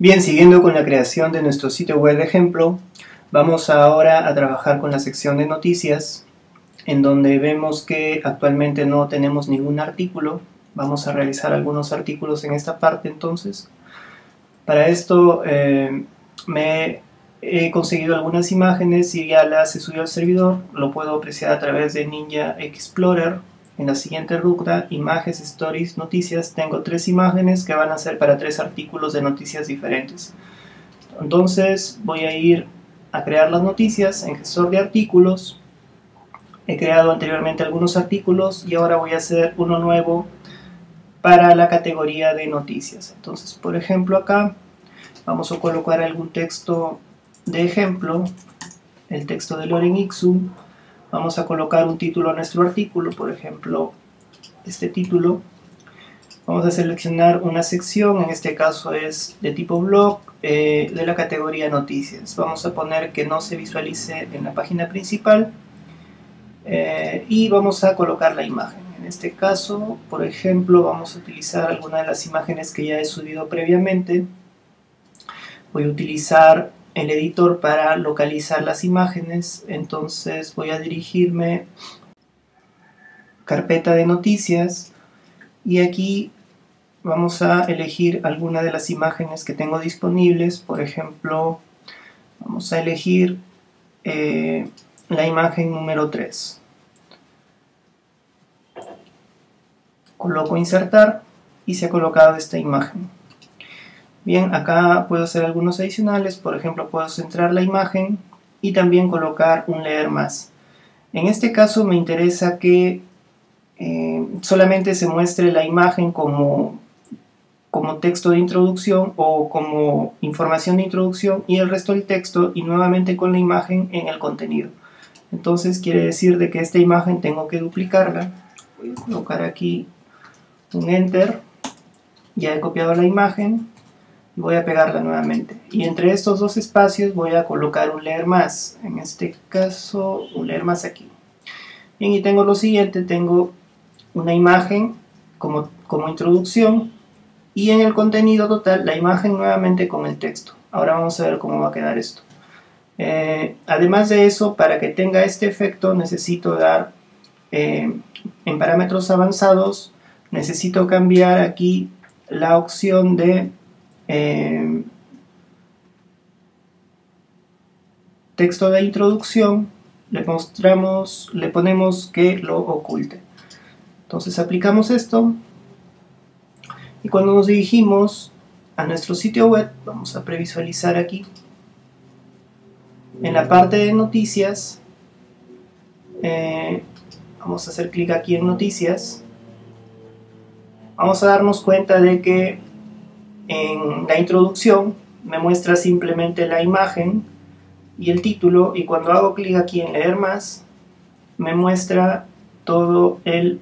Bien, siguiendo con la creación de nuestro sitio web de ejemplo, vamos ahora a trabajar con la sección de noticias, en donde vemos que actualmente no tenemos ningún artículo. Vamos a realizar algunos artículos en esta parte entonces. Para esto me he conseguido algunas imágenes y ya las he subido al servidor. Lo puedo apreciar a través de Ninja Explorer. En la siguiente ruta, imágenes, stories, noticias, tengo 3 imágenes que van a ser para 3 artículos de noticias diferentes. Entonces voy a ir a crear las noticias en gestor de artículos. He creado anteriormente algunos artículos y ahora voy a hacer uno nuevo para la categoría de noticias. Entonces, por ejemplo, acá vamos a colocar algún texto de ejemplo, el texto de Lorem Ipsum. Vamos a colocar un título a nuestro artículo, por ejemplo, este título. Vamos a seleccionar una sección, en este caso es de tipo blog, de la categoría noticias. Vamos a poner que no se visualice en la página principal y vamos a colocar la imagen. En este caso, por ejemplo, vamos a utilizar alguna de las imágenes que ya he subido previamente. Voy a utilizar el editor para localizar las imágenes, entonces voy a dirigirme carpeta de noticias y aquí vamos a elegir alguna de las imágenes que tengo disponibles. Por ejemplo, vamos a elegir la imagen número 3. Coloco insertar y se ha colocado esta imagen. Bien, acá puedo hacer algunos adicionales, por ejemplo puedo centrar la imagen y también colocar un leer más. En este caso me interesa que solamente se muestre la imagen como texto de introducción o como información de introducción y el resto del texto y nuevamente con la imagen en el contenido. Entonces quiere decir de que esta imagen tengo que duplicarla. Voy a colocar aquí un enter, ya he copiado la imagen. Voy a pegarla nuevamente y entre estos dos espacios voy a colocar un leer más, en este caso un leer más aquí. Bien, y tengo lo siguiente, tengo una imagen como introducción y en el contenido total la imagen nuevamente con el texto. Ahora vamos a ver cómo va a quedar esto. Además de eso, para que tenga este efecto necesito dar en parámetros avanzados, necesito cambiar aquí la opción de texto de introducción. Le ponemos que lo oculte. Entonces aplicamos esto y cuando nos dirigimos a nuestro sitio web, vamos a previsualizar aquí en la parte de noticias. Vamos a hacer clic aquí en noticias. Vamos a darnos cuenta de que en la introducción me muestra simplemente la imagen y el título, y cuando hago clic aquí en leer más me muestra todo el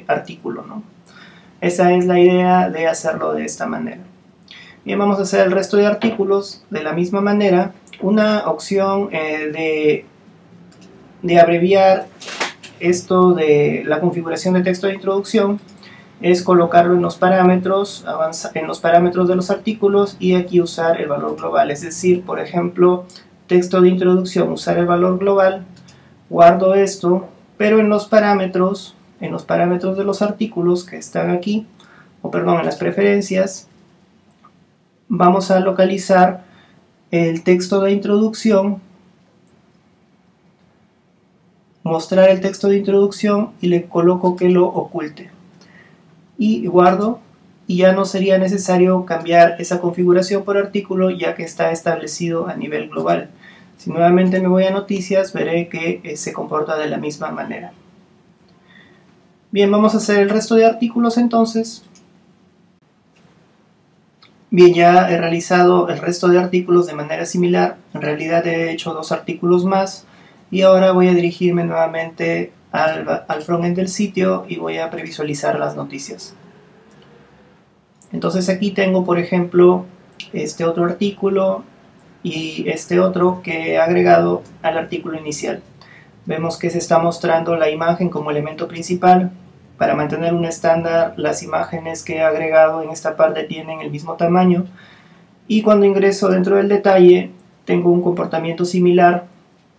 artículo, ¿no? Esa es la idea de hacerlo de esta manera. Bien, vamos a hacer el resto de artículos de la misma manera. Una opción de abreviar esto de la configuración de texto de introducción es colocarlo en los parámetros, en los parámetros de los artículos y aquí usar el valor global. Es decir, por ejemplo, texto de introducción, usar el valor global, guardo esto, pero en los parámetros de los artículos que están aquí, en las preferencias, vamos a localizar el texto de introducción, mostrar el texto de introducción y le coloco que lo oculte. Y guardo y ya no sería necesario cambiar esa configuración por artículo ya que está establecido a nivel global. Si nuevamente me voy a noticias veré que se comporta de la misma manera. Bien, vamos a hacer el resto de artículos entonces. Bien, ya he realizado el resto de artículos de manera similar. En realidad he hecho 2 artículos más y ahora voy a dirigirme nuevamente al frontend del sitio y voy a previsualizar las noticias. Entonces aquí tengo, por ejemplo, este otro artículo y este otro que he agregado al artículo inicial. Vemos que se está mostrando la imagen como elemento principal. Para mantener un estándar, las imágenes que he agregado en esta parte tienen el mismo tamaño. y cuando ingreso dentro del detalle tengo un comportamiento similar,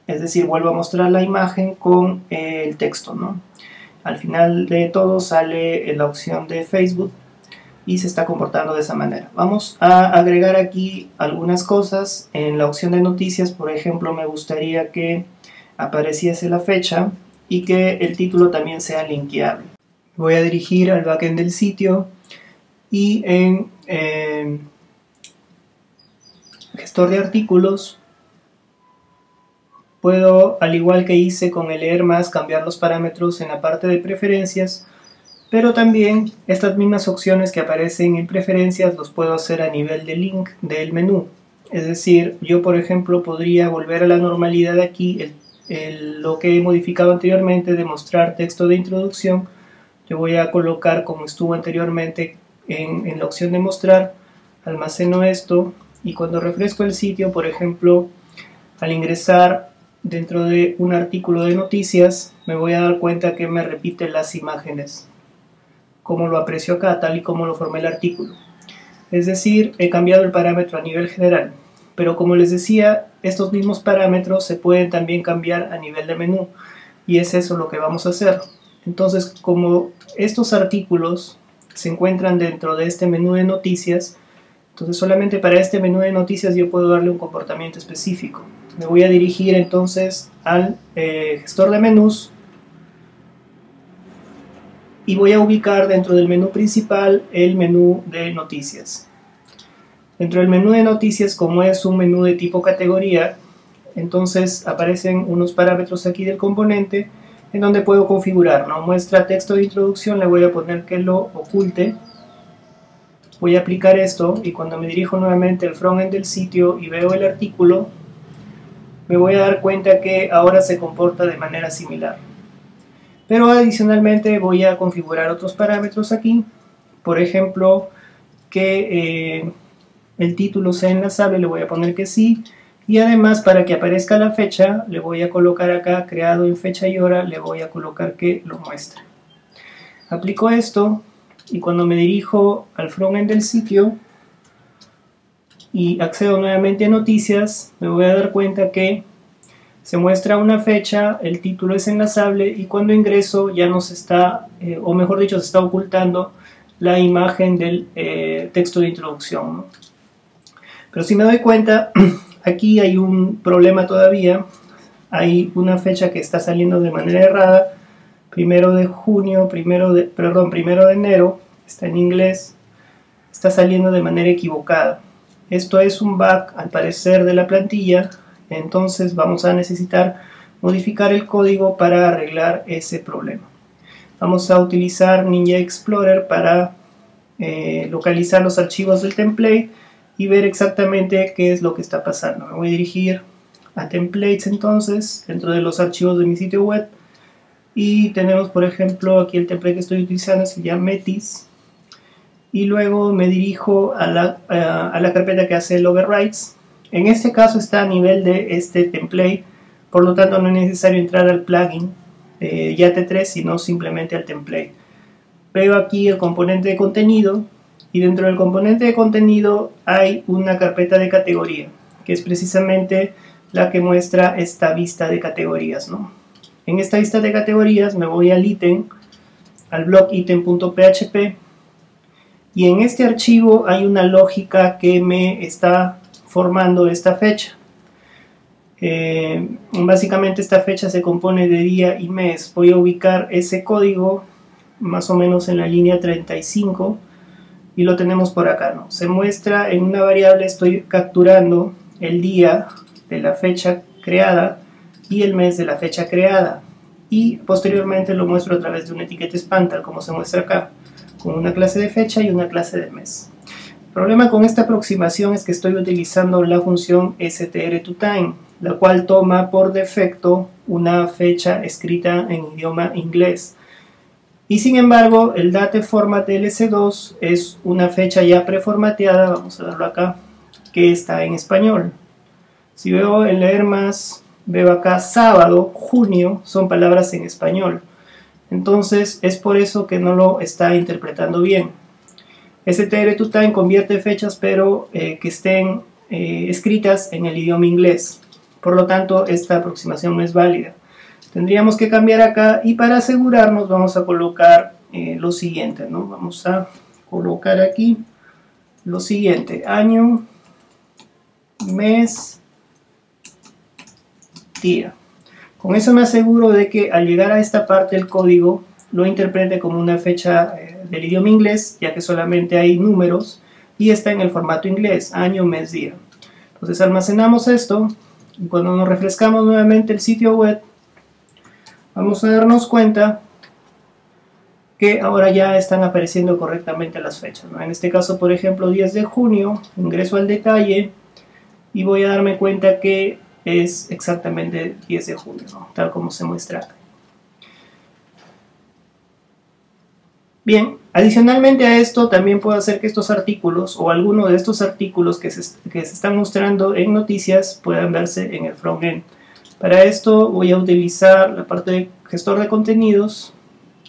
es decir, vuelvo a mostrar la imagen con el texto, ¿no? Al final de todo sale la opción de Facebook y se está comportando de esa manera. Vamos a agregar aquí algunas cosas. En la opción de noticias, por ejemplo, me gustaría que apareciese la fecha y que el título también sea linkeable. Voy a dirigir al backend del sitio y en gestor de artículos puedo, al igual que hice con el leer más, cambiar los parámetros en la parte de preferencias, pero también estas mismas opciones que aparecen en preferencias los puedo hacer a nivel de link del menú. Es decir, yo por ejemplo podría volver a la normalidad aquí, lo que he modificado anteriormente de mostrar texto de introducción. Yo voy a colocar como estuvo anteriormente en la opción de mostrar, almaceno esto y cuando refresco el sitio, por ejemplo, al ingresar dentro de un artículo de noticias, me voy a dar cuenta que me repite las imágenes, como lo aprecio acá, tal y como lo formé el artículo. Es decir, he cambiado el parámetro a nivel general, pero como les decía, estos mismos parámetros se pueden también cambiar a nivel de menú, y es eso lo que vamos a hacer. Entonces, como estos artículos se encuentran dentro de este menú de noticias, entonces solamente para este menú de noticias yo puedo darle un comportamiento específico. Me voy a dirigir entonces al gestor de menús y voy a ubicar dentro del menú principal el menú de noticias. Dentro del menú de noticias, como es un menú de tipo categoría, entonces aparecen unos parámetros aquí del componente en donde puedo configurar, ¿no? Muestra texto de introducción, le voy a poner que lo oculte. Voy a aplicar esto y cuando me dirijo nuevamente al frontend del sitio y veo el artículo, me voy a dar cuenta que ahora se comporta de manera similar. Pero adicionalmente voy a configurar otros parámetros aquí, por ejemplo, que el título sea enlazable, le voy a poner que sí, y además para que aparezca la fecha, le voy a colocar acá, creado en fecha y hora, le voy a colocar que lo muestre. Aplico esto, y cuando me dirijo al frontend del sitio, y accedo nuevamente a noticias, me voy a dar cuenta que se muestra una fecha, el título es enlazable y cuando ingreso ya nos está, o mejor dicho, se está ocultando la imagen del texto de introducción, ¿no? Pero si me doy cuenta, aquí hay un problema todavía, hay una fecha que está saliendo de manera errada, 1 de junio, 1 de enero, está en inglés, está saliendo de manera equivocada. Esto es un bug al parecer de la plantilla, entonces vamos a necesitar modificar el código para arreglar ese problema. Vamos a utilizar Ninja Explorer para localizar los archivos del template y ver exactamente qué es lo que está pasando. Me voy a dirigir a templates entonces, dentro de los archivos de mi sitio web, y tenemos por ejemplo aquí el template que estoy utilizando, se llama Metis. Y luego me dirijo a la carpeta que hace el overrides. En este caso está a nivel de este template, por lo tanto no es necesario entrar al plugin YAT3, sino simplemente al template. Veo aquí el componente de contenido y dentro del componente de contenido hay una carpeta de categoría, que es precisamente la que muestra esta vista de categorías, ¿no? En esta vista de categorías me voy al ítem, al blog item.php. Y en este archivo hay una lógica que me está formando esta fecha. Básicamente esta fecha se compone de día y mes. Voy a ubicar ese código más o menos en la línea 35 y lo tenemos por acá, ¿no? Se muestra en una variable, estoy capturando el día de la fecha creada y el mes de la fecha creada. Y posteriormente lo muestro a través de una etiqueta span, tal como se muestra acá, con una clase de fecha y una clase de mes. El problema con esta aproximación es que estoy utilizando la función str2time, la cual toma por defecto una fecha escrita en idioma inglés. Y sin embargo, el dateformat LS2 es una fecha ya preformateada, vamos a verlo acá, que está en español. Si veo el leer más, veo acá sábado, junio, son palabras en español. Entonces es por eso que no lo está interpretando bien. str2time convierte fechas pero que estén escritas en el idioma inglés. Por lo tanto, esta aproximación no es válida. Tendríamos que cambiar acá y para asegurarnos vamos a colocar lo siguiente, ¿no? Vamos a colocar aquí lo siguiente: año, mes, día. Con eso me aseguro de que al llegar a esta parte del código lo interprete como una fecha del idioma inglés, ya que solamente hay números y está en el formato inglés: año, mes, día. Entonces almacenamos esto y cuando nos refrescamos nuevamente el sitio web, vamos a darnos cuenta que ahora ya están apareciendo correctamente las fechas, ¿no? En este caso, por ejemplo, 10 de junio, ingreso al detalle y voy a darme cuenta que es exactamente 10 de junio, ¿no? Tal como se muestra acá. Bien, adicionalmente a esto también puedo hacer que estos artículos o alguno de estos artículos que se están mostrando en noticias puedan verse en el frontend. Para esto voy a utilizar la parte de gestor de contenidos,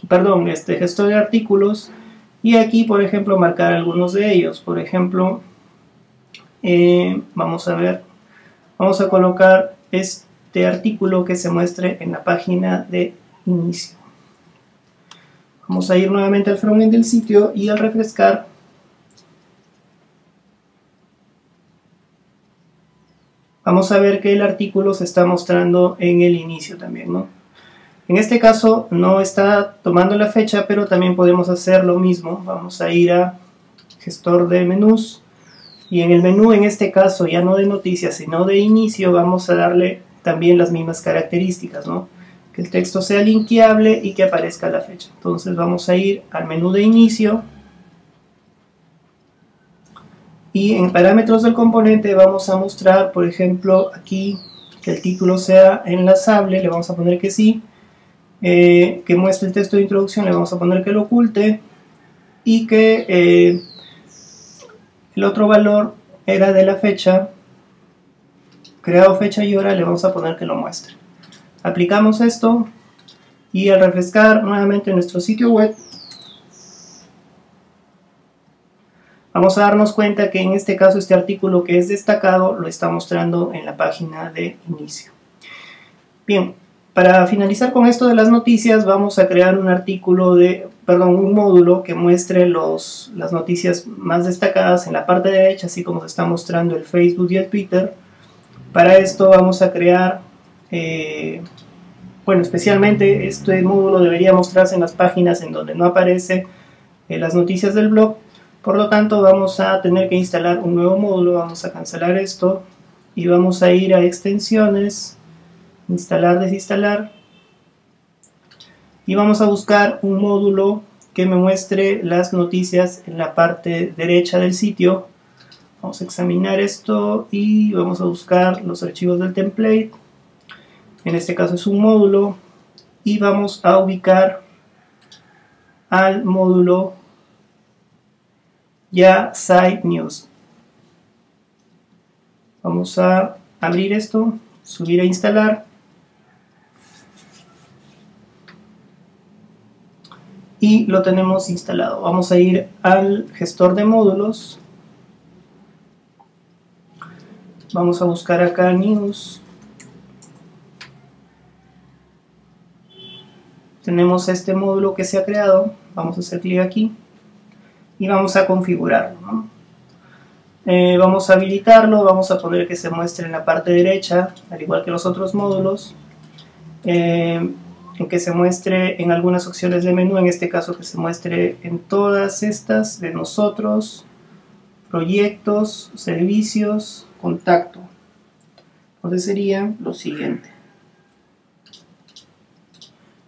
perdón, gestor de artículos, y aquí por ejemplo marcar algunos de ellos. Por ejemplo, vamos a ver, vamos a colocar este artículo que se muestre en la página de inicio. Vamos a ir nuevamente al frontend del sitio y al refrescar vamos a ver que el artículo se está mostrando en el inicio también, ¿no? En este caso no está tomando la fecha, pero también podemos hacer lo mismo. Vamos a ir a gestor de menús y en el menú, en este caso ya no de noticias sino de inicio, vamos a darle también las mismas características, ¿no? Que el texto sea linkeable y que aparezca la fecha. Entonces vamos a ir al menú de inicio y en parámetros del componente vamos a mostrar, por ejemplo, aquí que el título sea enlazable, le vamos a poner que sí, que muestre el texto de introducción, le vamos a poner que lo oculte y que el otro valor era de la fecha, creado fecha y hora, le vamos a poner que lo muestre. Aplicamos esto y al refrescar nuevamente nuestro sitio web vamos a darnos cuenta que en este caso este artículo que es destacado lo está mostrando en la página de inicio. Bien, para finalizar con esto de las noticias vamos a crear un un módulo que muestre las noticias más destacadas en la parte derecha, así como se está mostrando el Facebook y el Twitter. Para esto vamos a crear bueno, especialmente este módulo debería mostrarse en las páginas en donde no aparece las noticias del blog. Por lo tanto, vamos a tener que instalar un nuevo módulo. Vamos a cancelar esto y vamos a ir a extensiones, instalar, desinstalar. Y vamos a buscar un módulo que me muestre las noticias en la parte derecha del sitio. Vamos a examinar esto y vamos a buscar los archivos del template. En este caso es un módulo y vamos a ubicar al módulo ya Site News. Vamos a abrir esto, subir a instalar y lo tenemos instalado. Vamos a ir al gestor de módulos, vamos a buscar acá News. Tenemos este módulo que se ha creado, vamos a hacer clic aquí y vamos a configurarlo, ¿no? Vamos a habilitarlo, vamos a poner que se muestre en la parte derecha, al igual que los otros módulos, en que se muestre en algunas opciones de menú, en este caso que se muestre en todas estas de nosotros, proyectos, servicios, contacto. Entonces sería lo siguiente.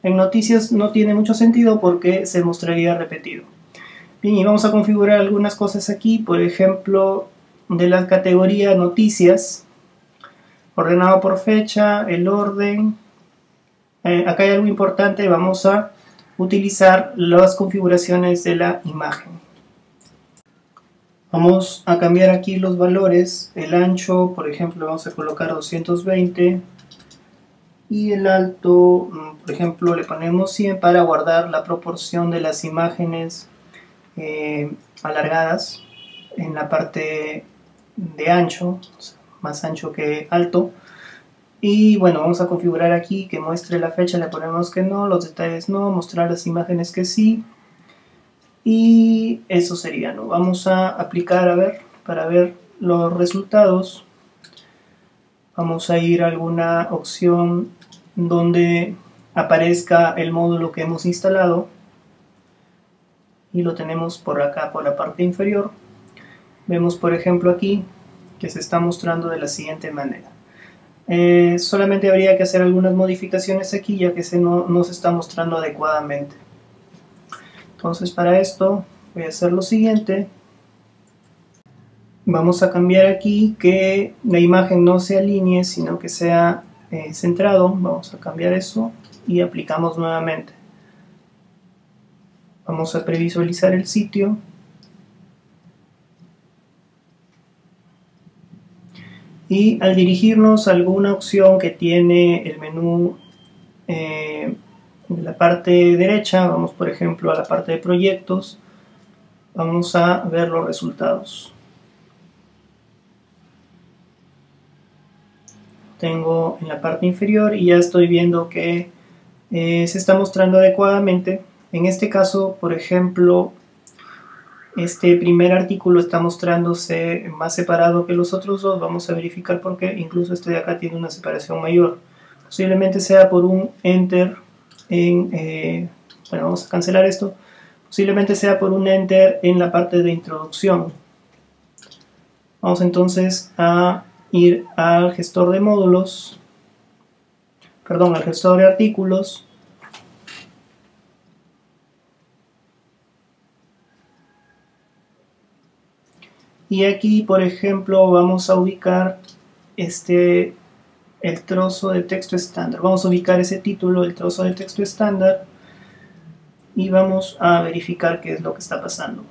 En noticias no tiene mucho sentido porque se mostraría repetido. Bien, y vamos a configurar algunas cosas aquí, por ejemplo, de la categoría noticias, ordenado por fecha, el orden. Acá hay algo importante, vamos a utilizar las configuraciones de la imagen. Vamos a cambiar aquí los valores, el ancho, por ejemplo, vamos a colocar 220 y el alto, por ejemplo, le ponemos 100 para guardar la proporción de las imágenes alargadas en la parte de ancho, más ancho que alto. Y bueno, vamos a configurar aquí que muestre la fecha, le ponemos que no, los detalles no, mostrar las imágenes que sí. Y eso sería, ¿no? Vamos a aplicar, a ver, para ver los resultados. Vamos a ir a alguna opción donde aparezca el módulo que hemos instalado. Y lo tenemos por acá, por la parte inferior. Vemos, por ejemplo, aquí que se está mostrando de la siguiente manera. Solamente habría que hacer algunas modificaciones aquí, ya que no se está mostrando adecuadamente. Entonces, para esto voy a hacer lo siguiente. Vamos a cambiar aquí que la imagen no se alinee, sino que sea centrado. Vamos a cambiar eso y aplicamos nuevamente. Vamos a previsualizar el sitio. Y al dirigirnos a alguna opción que tiene el menú en la parte derecha, vamos por ejemplo a la parte de proyectos, vamos a ver los resultados. Tengo en la parte inferior y ya estoy viendo que se está mostrando adecuadamente. En este caso, por ejemplo, este primer artículo está mostrándose más separado que los otros dos. Vamos a verificar por qué. Incluso este de acá tiene una separación mayor. Posiblemente sea por un enter en... bueno, vamos a cancelar esto. Posiblemente sea por un enter en la parte de introducción. Vamos entonces a ir al gestor de módulos, perdón, al gestor de artículos. Y aquí, por ejemplo, vamos a ubicar el trozo de texto estándar. Vamos a ubicar ese título, el trozo de texto estándar, y vamos a verificar qué es lo que está pasando.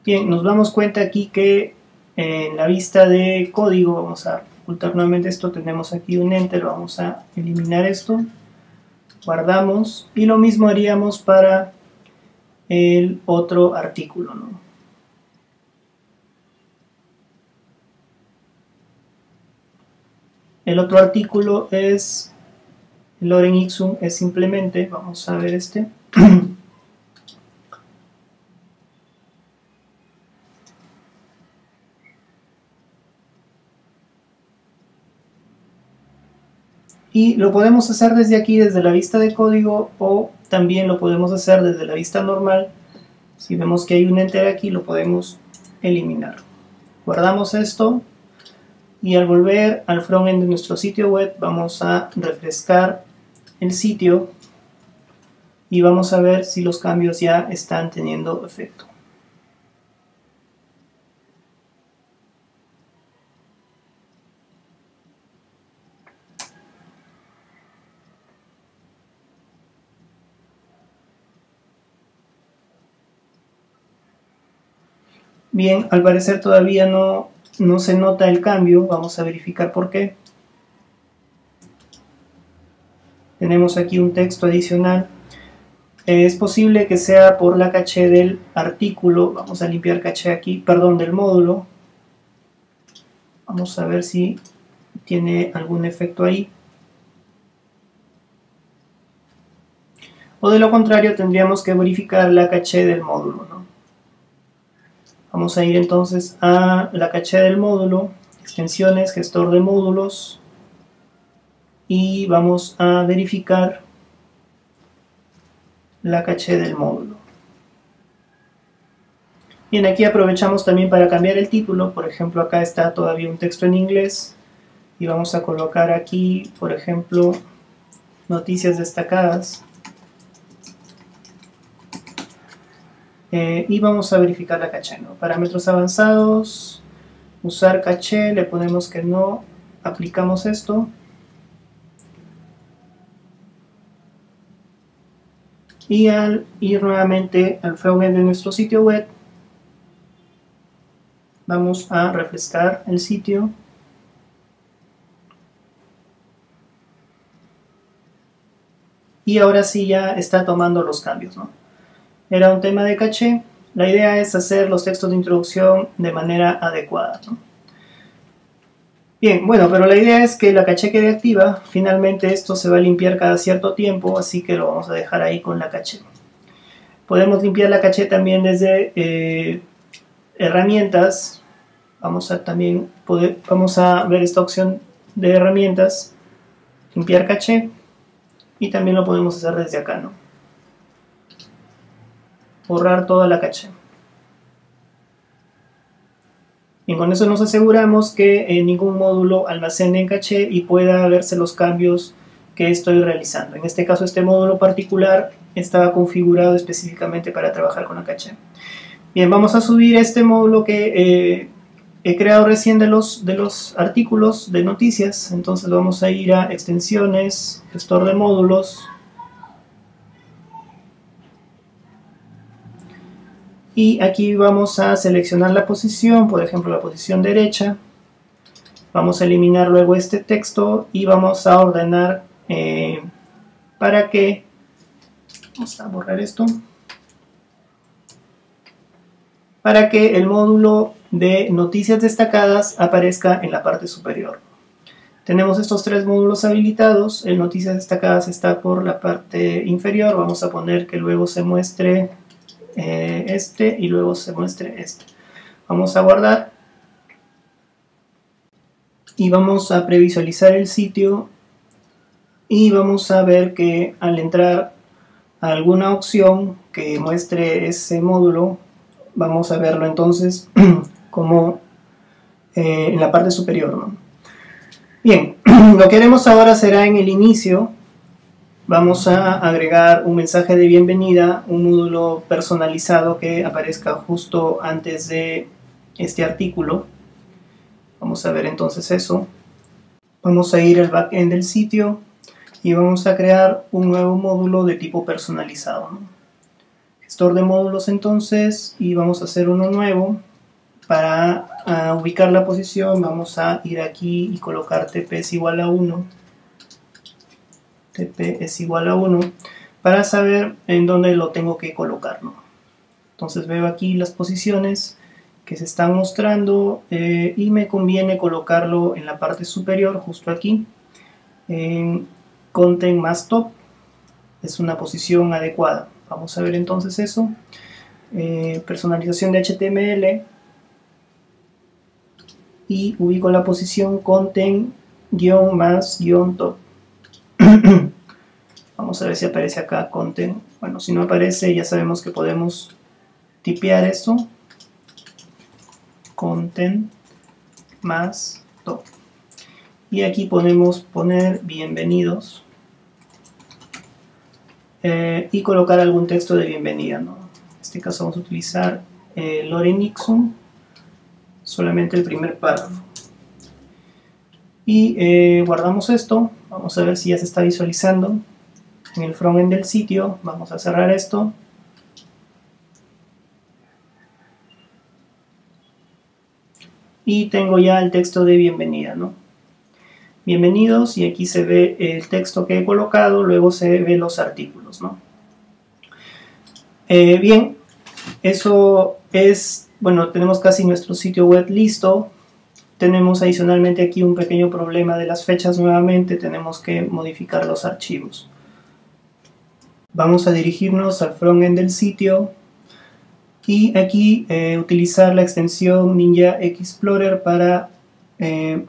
Bien, nos damos cuenta aquí que en la vista de código, vamos a ocultar nuevamente esto, tenemos aquí un enter, vamos a eliminar esto, guardamos, y lo mismo haríamos para el otro artículo, ¿no? El otro artículo es Lorem Ipsum, es simplemente, vamos a ver este. Y lo podemos hacer desde aquí, desde la vista de código, o también lo podemos hacer desde la vista normal. Si vemos que hay un enter aquí, lo podemos eliminar. Guardamos esto y al volver al frontend de nuestro sitio web vamos a refrescar el sitio y vamos a ver si los cambios ya están teniendo efecto. Bien, al parecer todavía no se nota el cambio. Vamos a verificar por qué. Tenemos aquí un texto adicional. Es posible que sea por la caché del artículo. Vamos a limpiar caché aquí, perdón, del módulo. Vamos a ver si tiene algún efecto ahí. O de lo contrario tendríamos que verificar la caché del módulo, ¿no? Vamos a ir entonces a la caché del módulo, extensiones, gestor de módulos, y vamos a verificar la caché del módulo. Bien, aquí aprovechamos también para cambiar el título. Por ejemplo, acá está todavía un texto en inglés y vamos a colocar aquí, por ejemplo, noticias destacadas. Y vamos a verificar la caché, ¿no? Parámetros avanzados, usar caché, le ponemos que no, aplicamos esto. Y al ir nuevamente al frontend de nuestro sitio web, vamos a refrescar el sitio. y ahora sí ya está tomando los cambios, ¿no? Era un tema de caché. La idea es hacer los textos de introducción de manera adecuada, ¿no? Bien, bueno, pero la idea es que la caché quede activa. Finalmente esto se va a limpiar cada cierto tiempo, así que lo vamos a dejar ahí con la caché. Podemos limpiar la caché también desde herramientas. Vamos a ver esta opción de herramientas, limpiar caché, y también lo podemos hacer desde acá, ¿no? Borrar toda la caché. Y con eso nos aseguramos que ningún módulo almacene en caché y pueda verse los cambios que estoy realizando. En este caso, este módulo particular estaba configurado específicamente para trabajar con la caché. Bien, vamos a subir este módulo que he creado recién de los artículos de noticias. Entonces vamos a ir a extensiones, gestor de módulos, y aquí vamos a seleccionar la posición, por ejemplo la posición derecha. Vamos a eliminar luego este texto y vamos a ordenar para que, vamos a borrar esto, para que el módulo de noticias destacadas aparezca en la parte superior. Tenemos estos tres módulos habilitados. El noticias destacadas está por la parte inferior. Vamos a poner que luego se muestre este y luego se muestre este. Vamos a guardar y vamos a previsualizar el sitio, y vamos a ver que al entrar a alguna opción que muestre ese módulo, vamos a verlo entonces como en la parte superior, ¿no? Bien, lo que haremos ahora será en el inicio. Vamos a agregar un mensaje de bienvenida, un módulo personalizado que aparezca justo antes de este artículo. Vamos a ver entonces eso. Vamos a ir al backend del sitio y vamos a crear un nuevo módulo de tipo personalizado, ¿no? Gestor de módulos entonces, y vamos a hacer uno nuevo. Para ubicar la posición vamos a ir aquí y colocar TP es igual a 1. TP es igual a 1 para saber en dónde lo tengo que colocar, ¿no? Entonces veo aquí las posiciones que se están mostrando y me conviene colocarlo en la parte superior, justo aquí, en Content más Top. Es una posición adecuada. Vamos a ver entonces eso. Personalización de HTML, y ubico la posición Content más Top. Vamos a ver si aparece acá Content. Bueno, si no aparece, ya sabemos que podemos tipear esto. Content más Top. Y aquí podemos poner bienvenidos y colocar algún texto de bienvenida, ¿no? En este caso vamos a utilizar Lorem Ipsum, solamente el primer párrafo. Y guardamos esto. Vamos a ver si ya se está visualizando en el frontend del sitio. Vamos a cerrar esto. Y tengo ya el texto de bienvenida, ¿no? Bienvenidos, y aquí se ve el texto que he colocado, luego se ve los artículos, ¿no? Bien, eso es, bueno, tenemos casi nuestro sitio web listo. Tenemos adicionalmente aquí un pequeño problema de las fechas nuevamente, tenemos que modificar los archivos. Vamos a dirigirnos al frontend del sitio y aquí utilizar la extensión Ninja Explorer para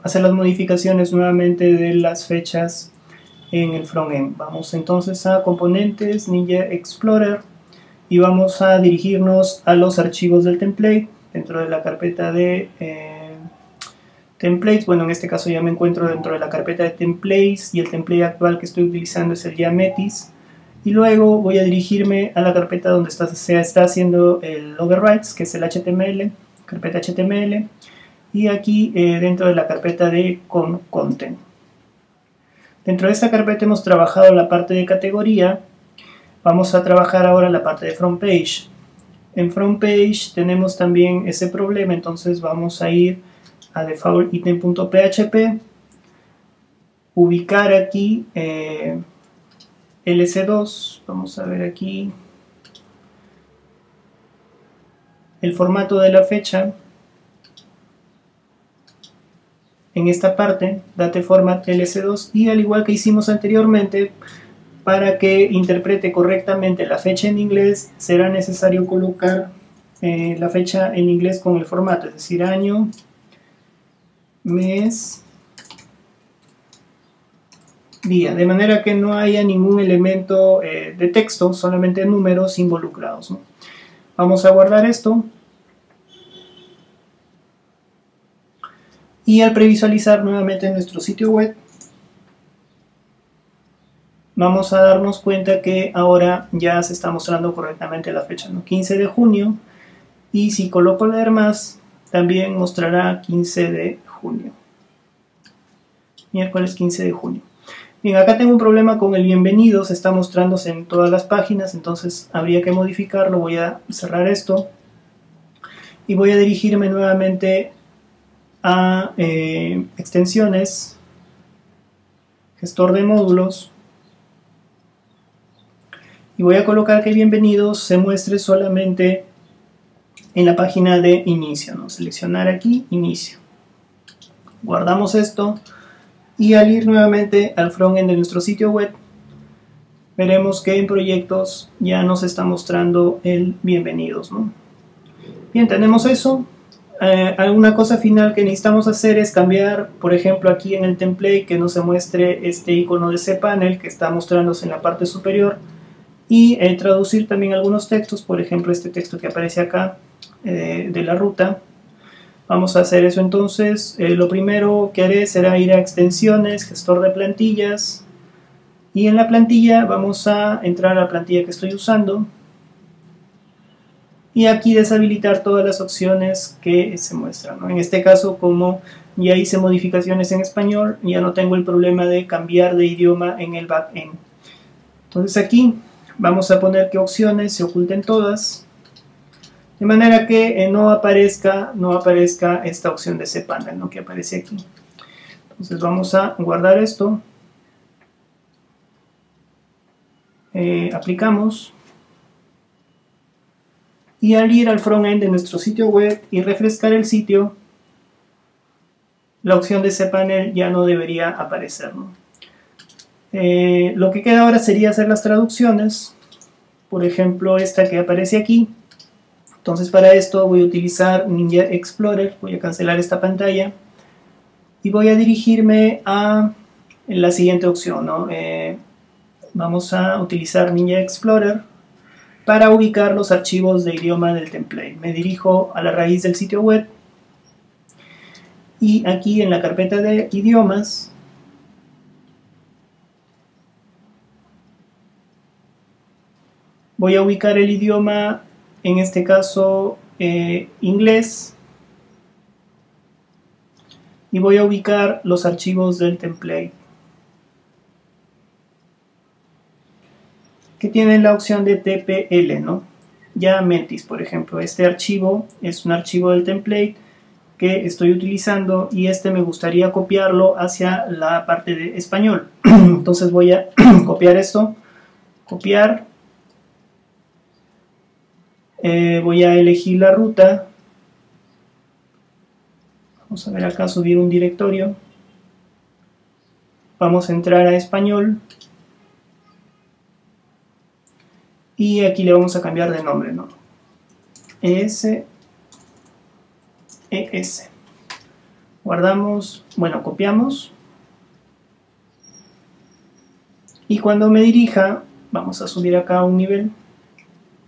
hacer las modificaciones nuevamente de las fechas en el frontend. Vamos entonces a componentes, Ninja Explorer, y vamos a dirigirnos a los archivos del template dentro de la carpeta de templates. Bueno, en este caso ya me encuentro dentro de la carpeta de templates y el template actual que estoy utilizando es el Giametis. Y luego voy a dirigirme a la carpeta donde se está haciendo el overrides, que es el HTML, carpeta HTML, y aquí dentro de la carpeta de content. Dentro de esta carpeta hemos trabajado la parte de categoría. Vamos a trabajar ahora la parte de front page. En front page tenemos también ese problema, entonces vamos a ir a defaultitem.php, ubicar aquí LC2, vamos a ver aquí el formato de la fecha. En esta parte, date format LC2, y al igual que hicimos anteriormente, para que interprete correctamente la fecha en inglés, será necesario colocar la fecha en inglés con el formato, es decir, año, mes, día, de manera que no haya ningún elemento de texto, solamente números involucrados, ¿no? Vamos a guardar esto. Y al previsualizar nuevamente nuestro sitio web, vamos a darnos cuenta que ahora ya se está mostrando correctamente la fecha, ¿no? 15 de junio, y si coloco leer más, también mostrará 15 de junio. Miércoles 15 de junio. Bien, acá tengo un problema con el bienvenido, se está mostrándose en todas las páginas, entonces habría que modificarlo. Voy a cerrar esto y voy a dirigirme nuevamente a extensiones, gestor de módulos, y voy a colocar que bienvenidos se muestre solamente en la página de inicio, ¿no? Seleccionar aquí, inicio. Guardamos esto y al ir nuevamente al frontend de nuestro sitio web, veremos que en proyectos ya nos está mostrando el bienvenidos, ¿no? Bien, tenemos eso. Alguna cosa final que necesitamos hacer es cambiar, por ejemplo, aquí en el template, que no se muestre este icono de cPanel que está mostrándose en la parte superior, y traducir también algunos textos, por ejemplo este texto que aparece acá de la ruta. Vamos a hacer eso entonces. Lo primero que haré será ir a extensiones, gestor de plantillas, y en la plantilla vamos a entrar a la plantilla que estoy usando y aquí deshabilitar todas las opciones que se muestran, ¿no? En este caso, como ya hice modificaciones en español, ya no tengo el problema de cambiar de idioma en el backend. Entonces aquí vamos a poner que opciones se oculten todas, de manera que no aparezca esta opción de cPanel, ¿no? Que aparece aquí. Entonces vamos a guardar esto, aplicamos, y al ir al frontend de nuestro sitio web y refrescar el sitio, la opción de cPanel ya no debería aparecer, ¿no? Lo que queda ahora sería hacer las traducciones, por ejemplo esta que aparece aquí. Entonces para esto voy a utilizar Ninja Explorer, voy a cancelar esta pantalla y voy a dirigirme a la siguiente opción, ¿no? Vamos a utilizar Ninja Explorer para ubicar los archivos de idioma del template. Me dirijo a la raíz del sitio web y aquí en la carpeta de idiomas voy a ubicar el idioma, en este caso inglés, y voy a ubicar los archivos del template que tienen la opción de TPL, ¿no? Ya Mentis, por ejemplo, este archivo es un archivo del template que estoy utilizando y este me gustaría copiarlo hacia la parte de español. Entonces voy a copiar esto, copiar, voy a elegir la ruta, vamos a ver acá, subir un directorio, vamos a entrar a español y aquí le vamos a cambiar de nombre, ¿no? ES. Guardamos, bueno, copiamos, y cuando me dirija, vamos a subir acá un nivel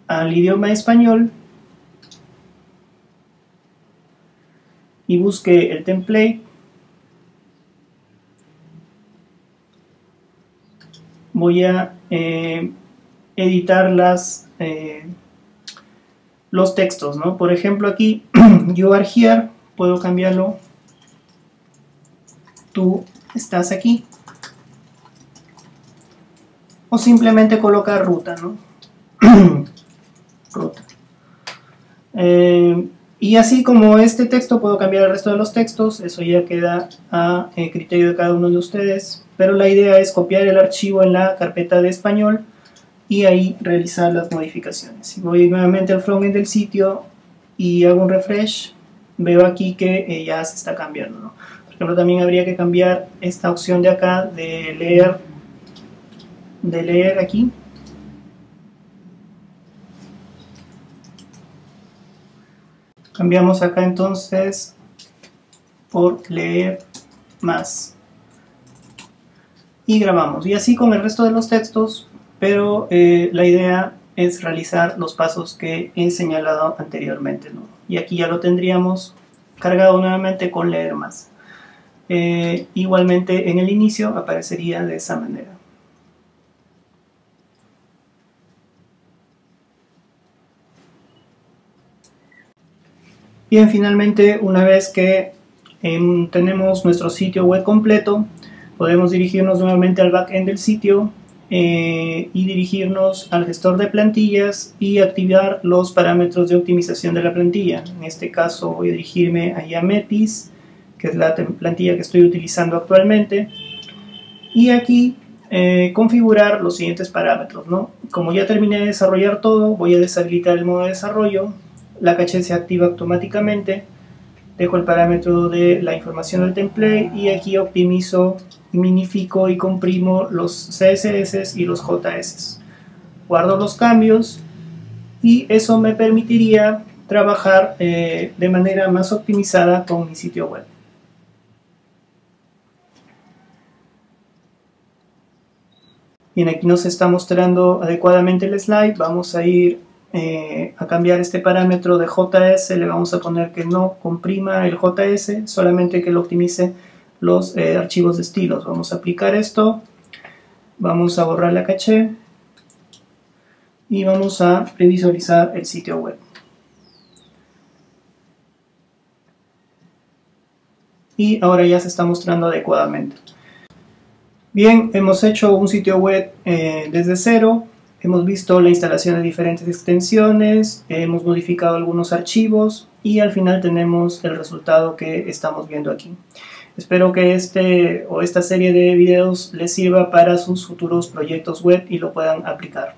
al idioma español y busque el template, voy a editar los textos, ¿no? Por ejemplo aquí, you are here, puedo cambiarlo, tú estás aquí, o simplemente colocar ruta, ¿no? Ruta. Y así como este texto puedo cambiar el resto de los textos, eso ya queda a criterio de cada uno de ustedes. pero la idea es copiar el archivo en la carpeta de español y ahí realizar las modificaciones. Si voy nuevamente al frontend del sitio y hago un refresh, veo aquí que ya se está cambiando, ¿no? Por ejemplo, también habría que cambiar esta opción de acá de leer aquí. Cambiamos acá entonces por leer más y grabamos, y así con el resto de los textos, pero la idea es realizar los pasos que he señalado anteriormente, ¿no? Y aquí ya lo tendríamos cargado nuevamente con leer más. Igualmente en el inicio aparecería de esa manera. Bien, finalmente, una vez que tenemos nuestro sitio web completo, podemos dirigirnos nuevamente al backend del sitio y dirigirnos al gestor de plantillas y activar los parámetros de optimización de la plantilla. En este caso voy a dirigirme a Metis, que es la plantilla que estoy utilizando actualmente, y aquí configurar los siguientes parámetros, ¿no? Como ya terminé de desarrollar todo, voy a deshabilitar el modo de desarrollo. La caché se activa automáticamente, dejo el parámetro de la información del template y aquí optimizo, minifico y comprimo los CSS y los JS. Guardo los cambios y eso me permitiría trabajar de manera más optimizada con mi sitio web. Bien, aquí nos está mostrando adecuadamente el slide. Vamos a ir a cambiar este parámetro de JS, le vamos a poner que no comprima el JS, solamente que lo optimice los archivos de estilos. Vamos a aplicar esto, vamos a borrar la caché y vamos a previsualizar el sitio web. Y ahora ya se está mostrando adecuadamente. Bien, hemos hecho un sitio web desde cero. Hemos visto la instalación de diferentes extensiones, hemos modificado algunos archivos y al final tenemos el resultado que estamos viendo aquí. Espero que esta serie de videos les sirva para sus futuros proyectos web y lo puedan aplicar.